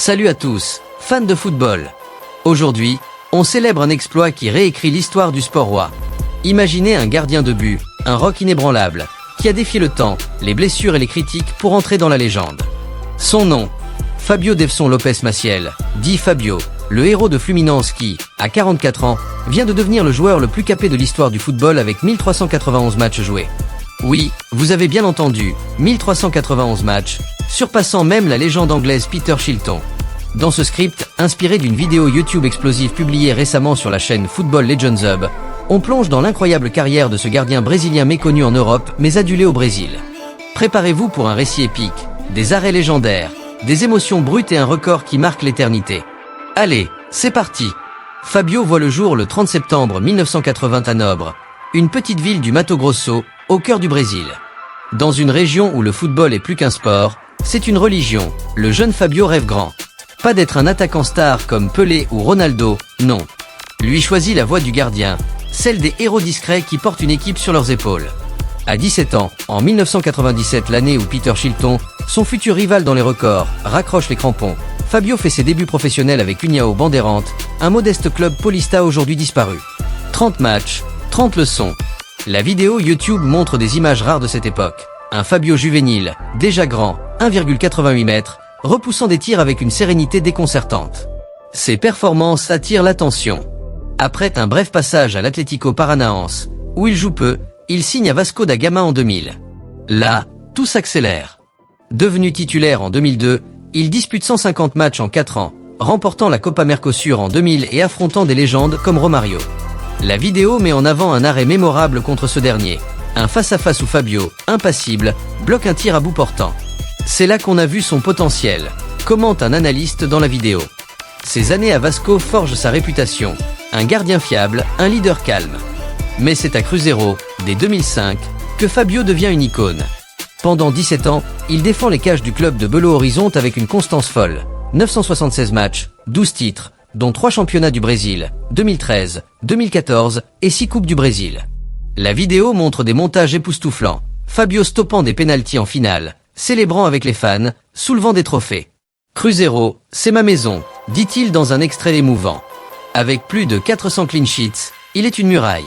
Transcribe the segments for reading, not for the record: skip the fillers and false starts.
Salut à tous, fans de football. Aujourd'hui, on célèbre un exploit qui réécrit l'histoire du sport roi. Imaginez un gardien de but, un roc inébranlable, qui a défié le temps, les blessures et les critiques pour entrer dans la légende. Son nom, Fabio Devson Lopes Maciel, dit Fabio, le héros de Fluminense qui, à 44 ans, vient de devenir le joueur le plus capé de l'histoire du football avec 1391 matchs joués. Oui, vous avez bien entendu, 1391 matchs, surpassant même la légende anglaise Peter Shilton. Dans ce script, inspiré d'une vidéo YouTube explosive publiée récemment sur la chaîne Football Legends Hub, on plonge dans l'incroyable carrière de ce gardien brésilien méconnu en Europe mais adulé au Brésil. Préparez-vous pour un récit épique, des arrêts légendaires, des émotions brutes et un record qui marque l'éternité. Allez, c'est parti. Fabio voit le jour le 30 septembre 1980 à Nobre, une petite ville du Mato Grosso, au cœur du Brésil. Dans une région où le football est plus qu'un sport, c'est une religion, le jeune Fabio rêve grand. Pas d'être un attaquant star comme Pelé ou Ronaldo, non. Lui choisit la voie du gardien, celle des héros discrets qui portent une équipe sur leurs épaules. À 17 ans, en 1997, l'année où Peter Shilton, son futur rival dans les records, raccroche les crampons, Fabio fait ses débuts professionnels avec União Bandeirantes, un modeste club paulista aujourd'hui disparu. 30 matchs, 30 leçons. La vidéo YouTube montre des images rares de cette époque. Un Fabio juvénile, déjà grand, 1,88 m, repoussant des tirs avec une sérénité déconcertante. Ses performances attirent l'attention. Après un bref passage à l'Atlético Paranaense, où il joue peu, il signe à Vasco da Gama en 2000. Là, tout s'accélère. Devenu titulaire en 2002, il dispute 150 matchs en 4 ans, remportant la Copa Mercosur en 2000 et affrontant des légendes comme Romario. La vidéo met en avant un arrêt mémorable contre ce dernier. Un face-à-face où Fabio, impassible, bloque un tir à bout portant. C'est là qu'on a vu son potentiel, commente un analyste dans la vidéo. Ces années à Vasco forgent sa réputation, un gardien fiable, un leader calme. Mais c'est à Cruzeiro, dès 2005, que Fabio devient une icône. Pendant 17 ans, il défend les cages du club de Belo Horizonte avec une constance folle. 976 matchs, 12 titres, dont 3 championnats du Brésil, 2013, 2014 et 6 coupes du Brésil. La vidéo montre des montages époustouflants, Fabio stoppant des pénaltys en finale, célébrant avec les fans, soulevant des trophées. Cruzeiro, c'est ma maison, dit-il dans un extrait émouvant. Avec plus de 400 clean sheets, il est une muraille.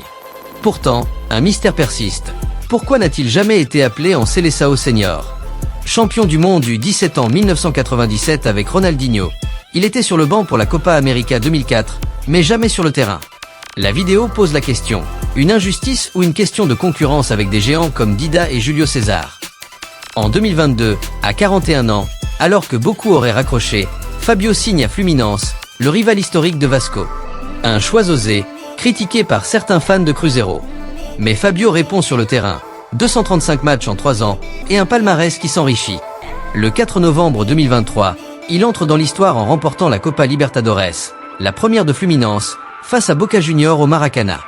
Pourtant, un mystère persiste. Pourquoi n'a-t-il jamais été appelé en Seleção Senior? Champion du monde U17 en 1997 avec Ronaldinho, il était sur le banc pour la Copa América 2004, mais jamais sur le terrain. La vidéo pose la question, une injustice ou une question de concurrence avec des géants comme Dida et Julio César? En 2022, à 41 ans, alors que beaucoup auraient raccroché, Fabio signe à Fluminense, le rival historique de Vasco. Un choix osé, critiqué par certains fans de Cruzeiro. Mais Fabio répond sur le terrain, 235 matchs en 3 ans, et un palmarès qui s'enrichit. Le 4 novembre 2023, il entre dans l'histoire en remportant la Copa Libertadores, la première de Fluminense, face à Boca Juniors au Maracanã.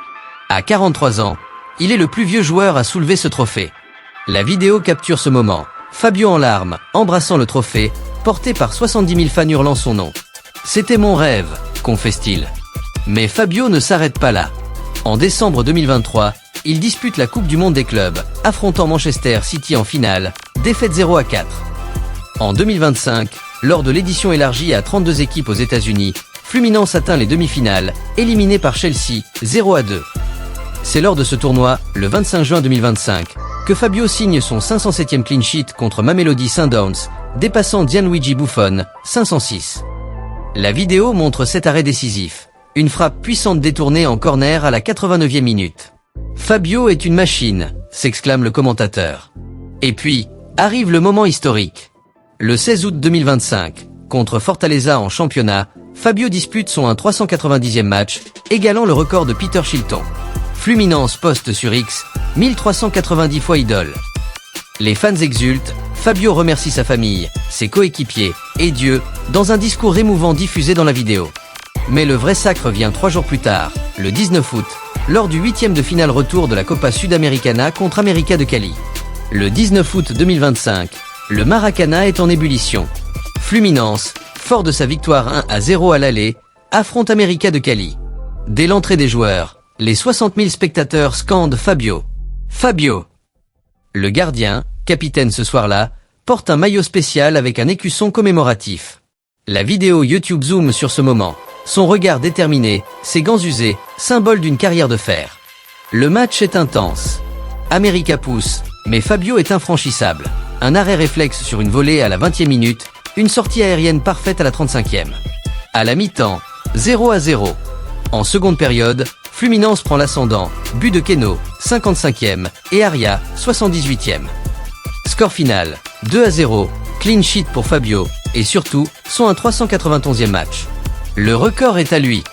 À 43 ans, il est le plus vieux joueur à soulever ce trophée. La vidéo capture ce moment, Fabio en larmes, embrassant le trophée, porté par 70 000 fans hurlant son nom. « C'était mon rêve », confesse-t-il. Mais Fabio ne s'arrête pas là. En décembre 2023, il dispute la Coupe du Monde des clubs, affrontant Manchester City en finale, défaite 0-4. En 2025, lors de l'édition élargie à 32 équipes aux États-Unis, Fluminense atteint les demi-finales, éliminé par Chelsea, 0-2. C'est lors de ce tournoi, le 25 juin 2025, que Fabio signe son 507e clean sheet contre Mamelodi Sundowns, dépassant Gianluigi Buffon, 506. La vidéo montre cet arrêt décisif, une frappe puissante détournée en corner à la 89e minute. Fabio est une machine, s'exclame le commentateur. Et puis, arrive le moment historique. Le 16 août 2025, contre Fortaleza en championnat, Fabio dispute son 390e match, égalant le record de Peter Shilton. Fluminense poste sur X, 1390 fois idole. Les fans exultent, Fabio remercie sa famille, ses coéquipiers, et Dieu, dans un discours émouvant diffusé dans la vidéo. Mais le vrai sacre vient 3 jours plus tard, le 19 août, lors du 8e de finale retour de la Copa Sudamericana contre América de Cali. Le 19 août 2025, le Maracanã est en ébullition. Fluminense, fort de sa victoire 1-0 à l'aller, affronte América de Cali. Dès l'entrée des joueurs, les 60 000 spectateurs scandent Fabio. Fabio. Le gardien, capitaine ce soir-là, porte un maillot spécial avec un écusson commémoratif. La vidéo YouTube zoome sur ce moment. Son regard déterminé, ses gants usés, symbole d'une carrière de fer. Le match est intense. America pousse, mais Fabio est infranchissable. Un arrêt réflexe sur une volée à la 20e minute, une sortie aérienne parfaite à la 35e. À la mi-temps, 0-0. En seconde période, Fluminense prend l'ascendant, but de Keno, 55e, et Aria, 78e. Score final, 2-0, clean sheet pour Fabio, et surtout, son 391e match. Le record est à lui.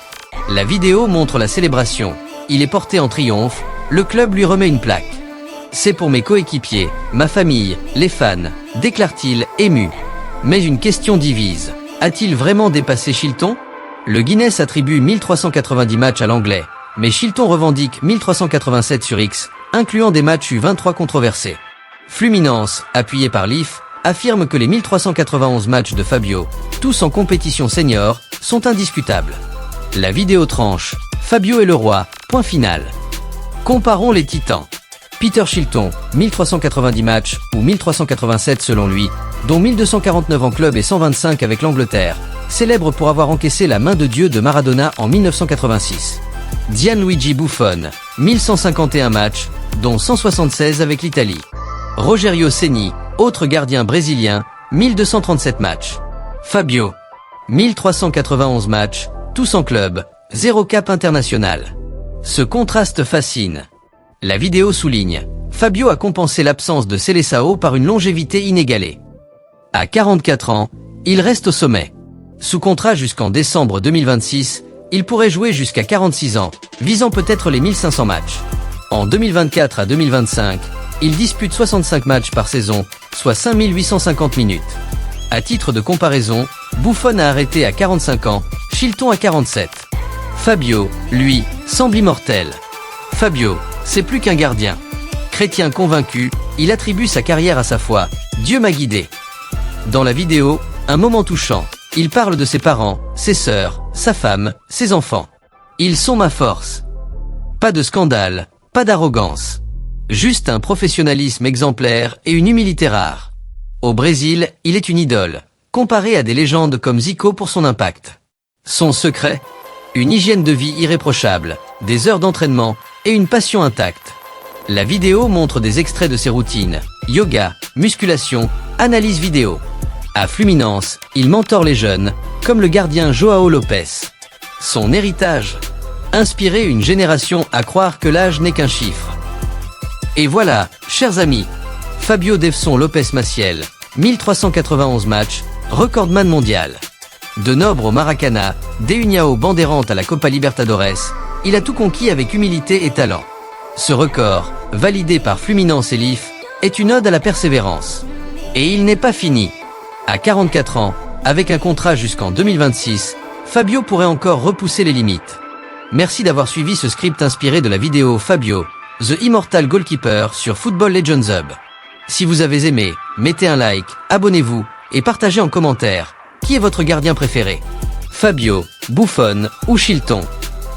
La vidéo montre la célébration. Il est porté en triomphe, le club lui remet une plaque. C'est pour mes coéquipiers, ma famille, les fans, déclare-t-il, ému. Mais une question divise. A-t-il vraiment dépassé Chilton? Le Guinness attribue 1390 matchs à l'anglais, mais Chilton revendique 1387 sur X, incluant des matchs U23 controversés. Fluminense, appuyé par l'IF, affirme que les 1391 matchs de Fabio, tous en compétition senior, sont indiscutables. La vidéo tranche, Fabio est le roi, point final. Comparons les titans. Peter Shilton, 1390 matchs, ou 1387 selon lui, dont 1249 en club et 125 avec l'Angleterre, célèbre pour avoir encaissé la main de Dieu de Maradona en 1986. Gianluigi Buffon, 1151 matchs, dont 176 avec l'Italie. Rogerio Ceni, autre gardien brésilien, 1237 matchs. Fabio, 1391 matchs, tous en club, 0 cap international. Ce contraste fascine. La vidéo souligne, Fabio a compensé l'absence de Seleção par une longévité inégalée. À 44 ans, il reste au sommet. Sous contrat jusqu'en décembre 2026, il pourrait jouer jusqu'à 46 ans, visant peut-être les 1500 matchs. En 2024 à 2025, il dispute 65 matchs par saison, soit 5850 minutes. À titre de comparaison, Buffon a arrêté à 45 ans, Shilton à 47. Fabio, lui, semble immortel. Fabio, c'est plus qu'un gardien. Chrétien convaincu, il attribue sa carrière à sa foi. Dieu m'a guidé. Dans la vidéo, un moment touchant. Il parle de ses parents, ses sœurs, sa femme, ses enfants. Ils sont ma force. Pas de scandale, pas d'arrogance. Juste un professionnalisme exemplaire et une humilité rare. Au Brésil, il est une idole, comparé à des légendes comme Zico pour son impact. Son secret? Une hygiène de vie irréprochable, des heures d'entraînement et une passion intacte. La vidéo montre des extraits de ses routines, yoga, musculation, analyse vidéo. À Fluminense, il mentore les jeunes, comme le gardien João Lopes. Son héritage? Inspirer une génération à croire que l'âge n'est qu'un chiffre. Et voilà, chers amis, Fabio Devson Lopes Maciel, 1391 matchs, recordman mondial. De Nobre au Maracana, d'União Bandeirante à la Copa Libertadores, il a tout conquis avec humilité et talent. Ce record, validé par Fluminense et l'IF, est une ode à la persévérance. Et il n'est pas fini. À 44 ans, avec un contrat jusqu'en 2026, Fabio pourrait encore repousser les limites. Merci d'avoir suivi ce script inspiré de la vidéo Fabio, The Immortal Goalkeeper sur Football Legends Hub. Si vous avez aimé, mettez un like, abonnez-vous et partagez en commentaire. Qui est votre gardien préféré? Fabio, Buffon ou Shilton?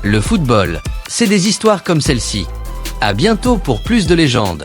Le football, c'est des histoires comme celle-ci. À bientôt pour plus de légendes.